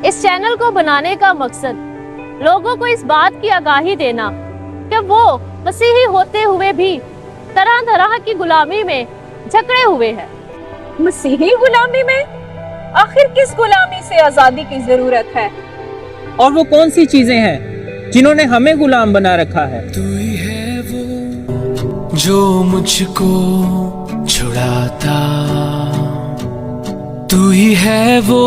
इस चैनल को बनाने का मकसद लोगों को इस बात की आगाही देना कि वो मसीही होते हुए भी तरह तरह की गुलामी में जकड़े हुए हैं। मसीही गुलामी में? आखिर किस गुलामी से आजादी की जरूरत है? और वो कौन सी चीजें हैं जिन्होंने हमें गुलाम बना रखा है? तू ही है वो जो मुझको छुड़ाता, तू ही है वो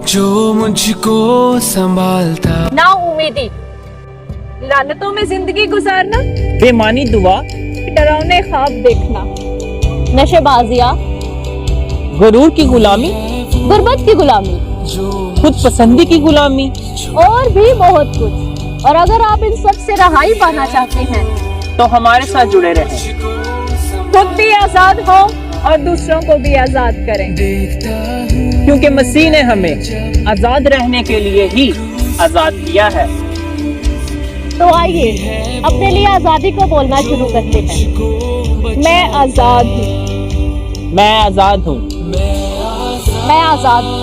जो मुझको संभालता। ना उम्मीदी, लानतों में जिंदगी गुजारना, बेमानी दुआ, डरावने ख्वाब देखना, नशेबाजियां, गुरूर की गुलामी, गुर्बत की गुलामी, खुद पसंदी की गुलामी, और भी बहुत कुछ। और अगर आप इन सब से रहाई पाना चाहते हैं तो हमारे साथ जुड़े रहें, खुद भी आजाद हो और दूसरों को भी आजाद करें। क्योंकि मसीह ने हमें आजाद रहने के लिए ही आजाद किया है। तो आइए अपने लिए आजादी को बोलना शुरू करते हैं। मैं आजाद हूँ। मैं आजाद हूँ। मैं आजाद हूँ।